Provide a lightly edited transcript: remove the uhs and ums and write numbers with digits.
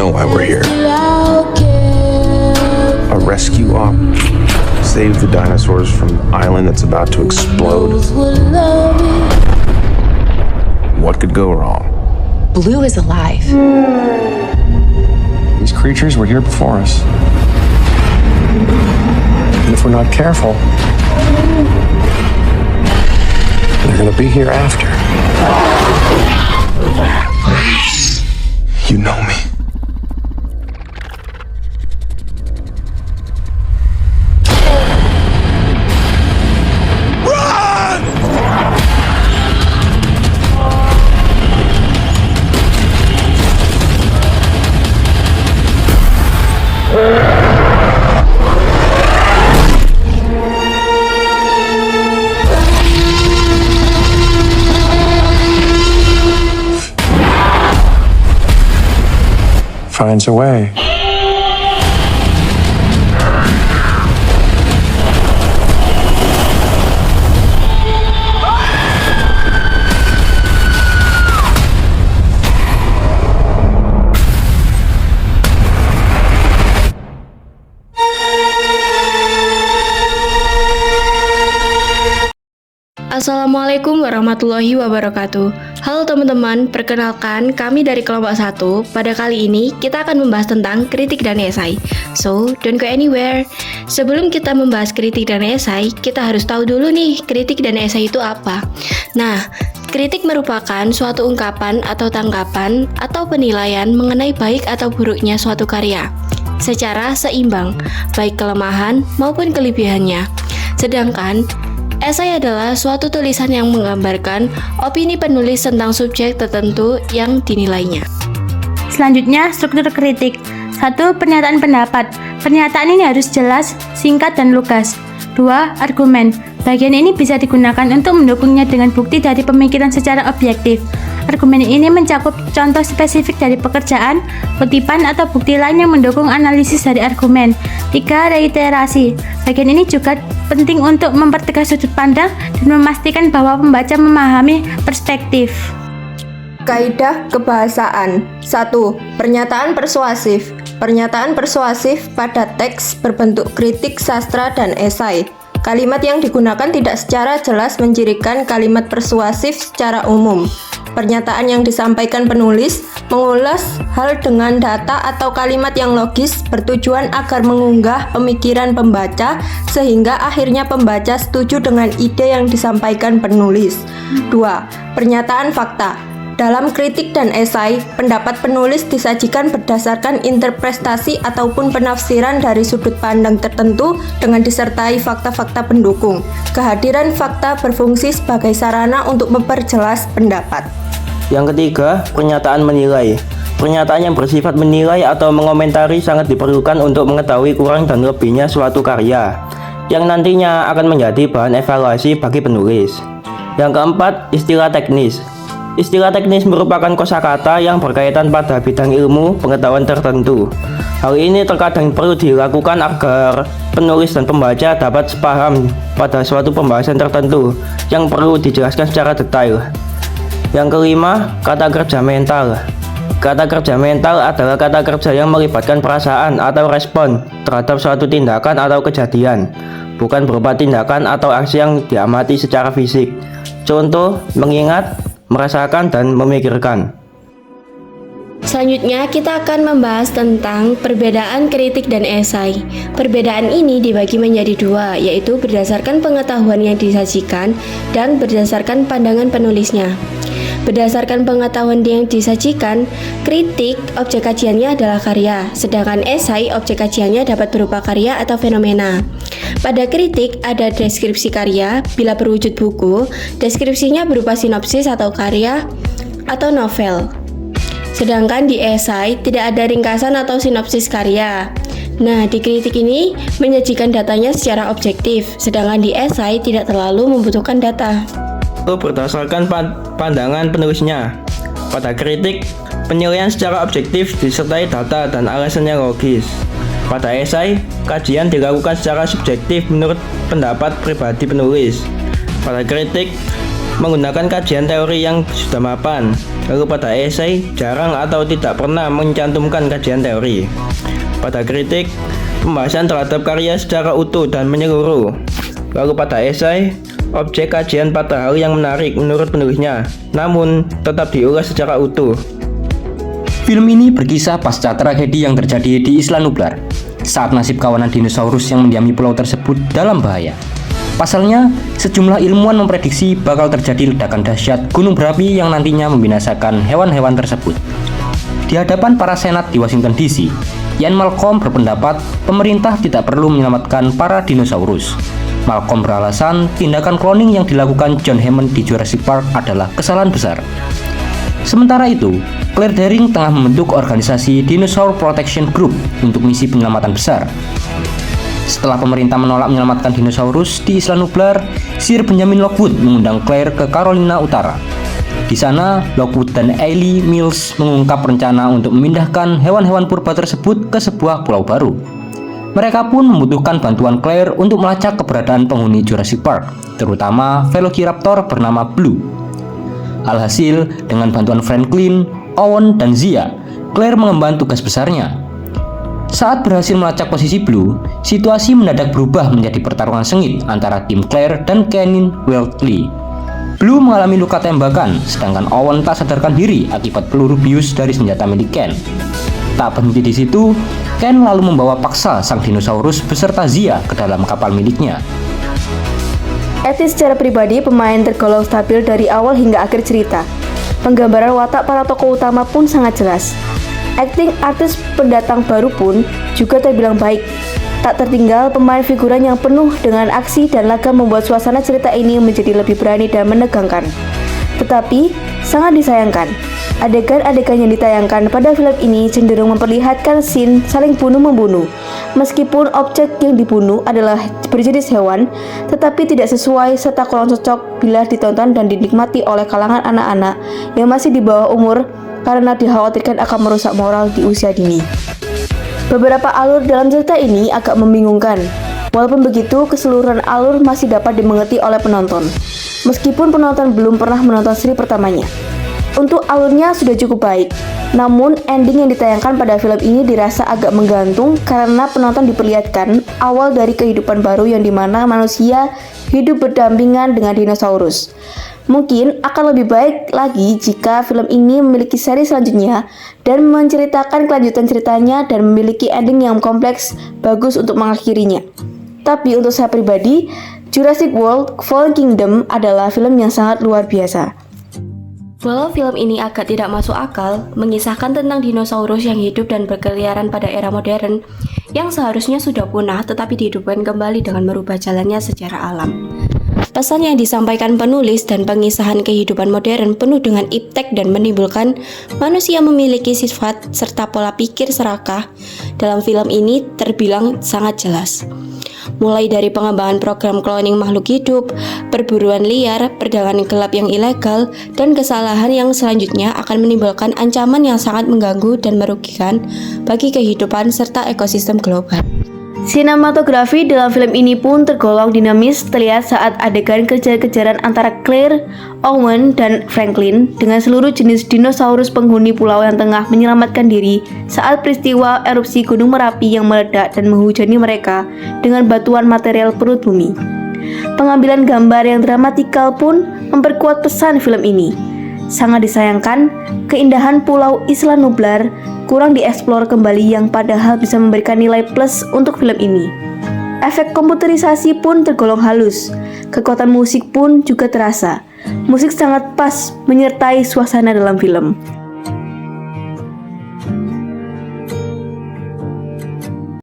know why we're here. A rescue op. Save the dinosaurs from an island that's about to explode. What could go wrong? Blue is alive. These creatures were here before us. And if we're not careful, they're gonna be here after. You know me. Finds a way. Assalamualaikum warahmatullahi wabarakatuh. Halo teman-teman, perkenalkan kami dari kelompok 1. Pada kali ini kita akan membahas tentang kritik dan esai. So, don't go anywhere. Sebelum kita membahas kritik dan esai, kita harus tahu dulu nih kritik dan esai itu apa. Nah, kritik merupakan suatu ungkapan atau tanggapan atau penilaian mengenai baik atau buruknya suatu karya secara seimbang, baik kelemahan maupun kelebihannya. Sedangkan esai adalah suatu tulisan yang menggambarkan opini penulis tentang subjek tertentu yang dinilainya. Selanjutnya, struktur kritik. 1. Pernyataan pendapat. Pernyataan ini harus jelas, singkat, dan lugas. 2. Argumen. Bagian ini bisa digunakan untuk mendukungnya dengan bukti dari pemikiran secara objektif. Argumen ini mencakup contoh spesifik dari pekerjaan, kutipan, atau bukti lain yang mendukung analisis dari argumen. 3. Reiterasi. Bagian ini juga penting untuk mempertegas sudut pandang dan memastikan bahwa pembaca memahami perspektif. Kaidah kebahasaan. 1. Pernyataan persuasif. Pernyataan persuasif pada teks berbentuk kritik sastra dan esai. Kalimat yang digunakan tidak secara jelas mencirikan kalimat persuasif secara umum. Pernyataan yang disampaikan penulis mengulas hal dengan data atau kalimat yang logis bertujuan agar mengunggah pemikiran pembaca sehingga akhirnya pembaca setuju dengan ide yang disampaikan penulis. 2. Pernyataan fakta. Dalam kritik dan esai, pendapat penulis disajikan berdasarkan interpretasi ataupun penafsiran dari sudut pandang tertentu dengan disertai fakta-fakta pendukung. Kehadiran fakta berfungsi sebagai sarana untuk memperjelas pendapat. Yang ketiga, pernyataan menilai. Pernyataan yang bersifat menilai atau mengomentari sangat diperlukan untuk mengetahui kurang dan lebihnya suatu karya, yang nantinya akan menjadi bahan evaluasi bagi penulis. Yang keempat, istilah teknis. Istilah teknis merupakan kosakata yang berkaitan pada bidang ilmu pengetahuan tertentu. Hal ini terkadang perlu dilakukan agar penulis dan pembaca dapat sepaham pada suatu pembahasan tertentu yang perlu dijelaskan secara detail. Yang kelima, kata kerja mental. Kata kerja mental adalah kata kerja yang melibatkan perasaan atau respon terhadap suatu tindakan atau kejadian, bukan berupa tindakan atau aksi yang diamati secara fisik. Contoh, mengingat, merasakan, dan memikirkan. Selanjutnya kita akan membahas tentang perbedaan kritik dan esai. Perbedaan ini dibagi menjadi dua, yaitu berdasarkan pengetahuan yang disajikan dan berdasarkan pandangan penulisnya. Berdasarkan pengetahuan yang disajikan, kritik objek kajiannya adalah karya, sedangkan esai objek kajiannya dapat berupa karya atau fenomena. Pada kritik ada deskripsi karya, bila berwujud buku, deskripsinya berupa sinopsis atau karya atau novel. Sedangkan di esai tidak ada ringkasan atau sinopsis karya. Nah, di kritik ini menyajikan datanya secara objektif, sedangkan di esai tidak terlalu membutuhkan data. Berdasarkan pandangan penulisnya. Pada kritik, penilaian secara objektif disertai data dan alasan yang logis. Pada esai, kajian dilakukan secara subjektif menurut pendapat pribadi penulis. Pada kritik, menggunakan kajian teori yang sudah mapan. Lalu pada esai, jarang atau tidak pernah mencantumkan kajian teori. Pada kritik, pembahasan terhadap karya secara utuh dan menyeluruh. Lalu pada esai, objek kajian pada hal yang menarik menurut penulisnya, namun tetap diulas secara utuh. Film ini berkisah pasca tragedi yang terjadi di Isla Nublar saat nasib kawanan dinosaurus yang mendiami pulau tersebut dalam bahaya. Pasalnya, sejumlah ilmuwan memprediksi bakal terjadi ledakan dahsyat gunung berapi yang nantinya membinasakan hewan-hewan tersebut. Di hadapan para senat di Washington DC, Ian Malcolm berpendapat pemerintah tidak perlu menyelamatkan para dinosaurus. Malcolm beralasan tindakan cloning yang dilakukan John Hammond di Jurassic Park adalah kesalahan besar. Sementara itu, Claire Dearing tengah membentuk organisasi Dinosaur Protection Group untuk misi penyelamatan besar. Setelah pemerintah menolak menyelamatkan dinosaurus di Isla Nublar, Sir Benjamin Lockwood mengundang Claire ke Carolina Utara. Di sana, Lockwood dan Ailey Mills mengungkap rencana untuk memindahkan hewan-hewan purba tersebut ke sebuah pulau baru. Mereka pun membutuhkan bantuan Claire untuk melacak keberadaan penghuni Jurassic Park, terutama Velociraptor bernama Blue. Alhasil, dengan bantuan Franklin, Owen, dan Zia, Claire mengemban tugas besarnya. Saat berhasil melacak posisi Blue, situasi mendadak berubah menjadi pertarungan sengit antara tim Claire dan Kenin Weltley. Blue mengalami luka tembakan, sedangkan Owen tak sadarkan diri akibat peluru bius dari senjata milik Ken. Tak berhenti di situ, Ken lalu membawa paksa sang dinosaurus beserta Zia ke dalam kapal miliknya. Etis secara pribadi, pemain tergolong stabil dari awal hingga akhir cerita. Penggambaran watak para tokoh utama pun sangat jelas. Akting artis pendatang baru pun juga terbilang baik. Tak tertinggal pemain figuran yang penuh dengan aksi dan lagam membuat suasana cerita ini menjadi lebih berani dan menegangkan. Tetapi, sangat disayangkan, adegan-adegan yang ditayangkan pada film ini cenderung memperlihatkan scene saling bunuh-membunuh. Meskipun objek yang dibunuh adalah berjenis hewan, tetapi tidak sesuai serta kurang cocok bila ditonton dan dinikmati oleh kalangan anak-anak yang masih di bawah umur karena dikhawatirkan akan merusak moral di usia dini. Beberapa alur dalam cerita ini agak membingungkan. Walaupun begitu, keseluruhan alur masih dapat dimengerti oleh penonton, meskipun penonton belum pernah menonton seri pertamanya. Untuk alurnya sudah cukup baik, namun ending yang ditayangkan pada film ini dirasa agak menggantung karena penonton diperlihatkan awal dari kehidupan baru yang dimana manusia hidup berdampingan dengan dinosaurus. Mungkin akan lebih baik lagi jika film ini memiliki seri selanjutnya dan menceritakan kelanjutan ceritanya dan memiliki ending yang kompleks bagus untuk mengakhirinya. Tapi untuk saya pribadi, Jurassic World Fallen Kingdom adalah film yang sangat luar biasa. Walau film ini agak tidak masuk akal, mengisahkan tentang dinosaurus yang hidup dan berkeliaran pada era modern, yang seharusnya sudah punah tetapi dihidupkan kembali dengan merubah jalannya secara alam. Pesan yang disampaikan penulis dan pengisahan kehidupan modern penuh dengan iptek dan menimbulkan manusia memiliki sifat serta pola pikir serakah dalam film ini terbilang sangat jelas. Mulai dari pengembangan program cloning makhluk hidup, perburuan liar, perdagangan gelap yang ilegal, dan kesalahan yang selanjutnya akan menimbulkan ancaman yang sangat mengganggu dan merugikan bagi kehidupan serta ekosistem global. Sinematografi dalam film ini pun tergolong dinamis, terlihat saat adegan kejar-kejaran antara Claire, Owen, dan Franklin dengan seluruh jenis dinosaurus penghuni pulau yang tengah menyelamatkan diri saat peristiwa erupsi Gunung Merapi yang meledak dan menghujani mereka dengan batuan material perut bumi. Pengambilan gambar yang dramatikal pun memperkuat pesan film ini. Sangat disayangkan, keindahan pulau Isla Nublar kurang dieksplor kembali yang padahal bisa memberikan nilai plus untuk film ini. Efek komputerisasi pun tergolong halus. Kekuatan musik pun juga terasa. Musik sangat pas menyertai suasana dalam film.